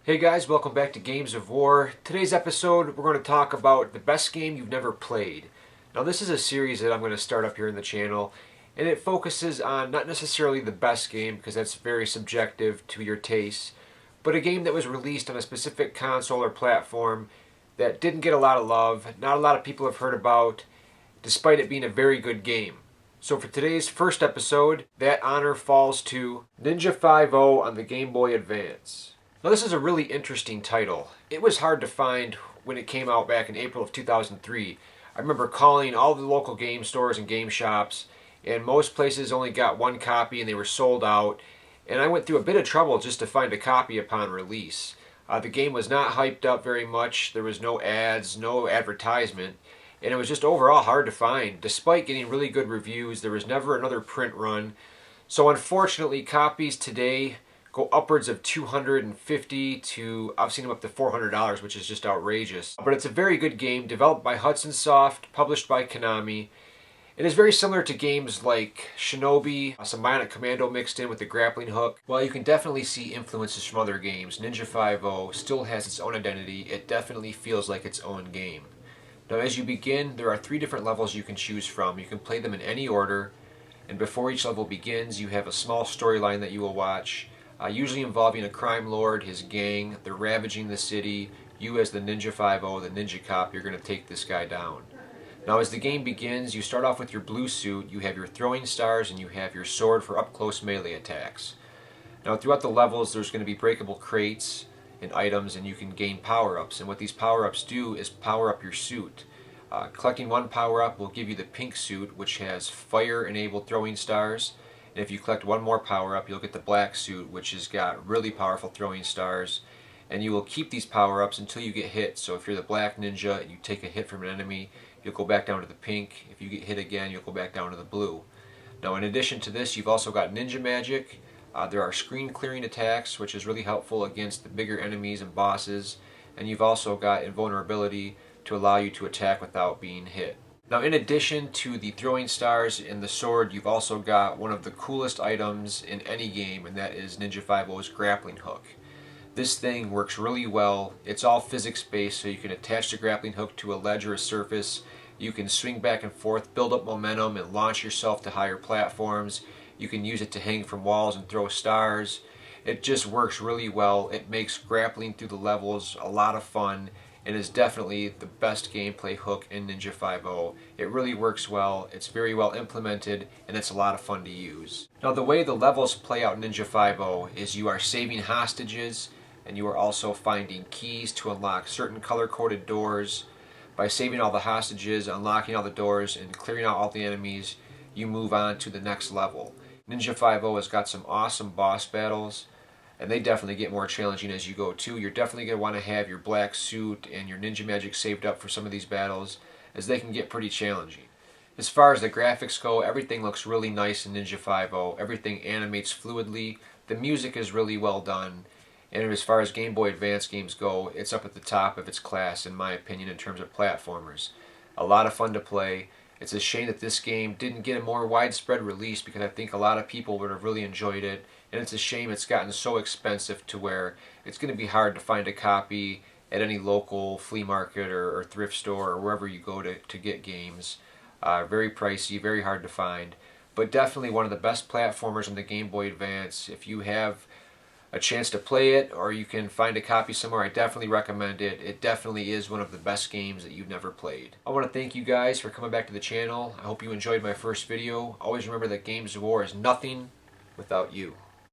Hey guys, welcome back to Games of War. Today's episode, we're going to talk about the best game you've never played. Now this is a series that I'm going to start up here in the channel, and it focuses on not necessarily the best game, because that's very subjective to your tastes, but a game that was released on a specific console or platform that didn't get a lot of love, not a lot of people have heard about, despite it being a very good game. So for today's first episode, that honor falls to Ninja 5-0 on the Game Boy Advance. Now this is a really interesting title. It was hard to find when it came out back in April of 2003. I remember calling all the local game stores and game shops, and most places only got one copy and they were sold out. And I went through a bit of trouble just to find a copy upon release. The game was not hyped up very much. There was no ads, no advertisement, and it was just overall hard to find. Despite getting really good reviews, there was never another print run. So unfortunately, copies today go upwards of $250 to, I've seen them up to $400, which is just outrageous. But it's a very good game, developed by Hudson Soft, published by Konami. It is very similar to games like Shinobi, some Bionic Commando mixed in with the grappling hook. While you can definitely see influences from other games, Ninja 5-0 still has its own identity. It definitely feels like its own game. Now as you begin, there are 3 different levels you can choose from. You can play them in any order, and before each level begins, you have a small storyline that you will watch. Usually involving a crime lord, his gang. They're ravaging the city. You as the Ninja 5-0, the ninja cop, you're going to take this guy down. Now as the game begins, you start off with your blue suit, you have your throwing stars, and you have your sword for up-close melee attacks. Now throughout the levels there's going to be breakable crates and items, and you can gain power-ups. And what these power-ups do is power up your suit. Collecting one power-up will give you the pink suit, which has fire-enabled throwing stars. And if you collect one more power-up, you'll get the black suit, which has got really powerful throwing stars. And you will keep these power-ups until you get hit. So if you're the black ninja and you take a hit from an enemy, you'll go back down to the pink. If you get hit again, you'll go back down to the blue. Now in addition to this, you've also got ninja magic. There are screen clearing attacks, which is really helpful against the bigger enemies and bosses. And you've also got invulnerability to allow you to attack without being hit. Now in addition to the throwing stars and the sword, you've also got one of the coolest items in any game, and that is Ninja 5-0's grappling hook. This thing works really well. It's all physics based, so you can attach the grappling hook to a ledge or a surface. You can swing back and forth, build up momentum, and launch yourself to higher platforms. You can use it to hang from walls and throw stars. It just works really well. It makes grappling through the levels a lot of fun, and is definitely the best gameplay hook in Ninja 5-0. It really works well, it's very well implemented, and it's a lot of fun to use. Now the way the levels play out in Ninja 5-0 is you are saving hostages, and you are also finding keys to unlock certain color-coded doors. By saving all the hostages, unlocking all the doors, and clearing out all the enemies, you move on to the next level. Ninja 5-0 has got some awesome boss battles, and they definitely get more challenging as you go too. You're definitely going to want to have your black suit and your ninja magic saved up for some of these battles, as they can get pretty challenging. As far as the graphics go, everything looks really nice in Ninja 5-0. Everything animates fluidly. The music is really well done. And as far as Game Boy Advance games go, it's up at the top of its class in my opinion in terms of platformers. A lot of fun to play. It's a shame that this game didn't get a more widespread release, because I think a lot of people would have really enjoyed it. And it's a shame it's gotten so expensive to where it's going to be hard to find a copy at any local flea market or thrift store or wherever you go to get games. Very pricey, very hard to find. But definitely one of the best platformers on the Game Boy Advance. If you have a chance to play it, or you can find a copy somewhere, I definitely recommend it. It definitely is one of the best games that you've never played. I want to thank you guys for coming back to the channel. I hope you enjoyed my first video. Always remember that Games of War is nothing without you.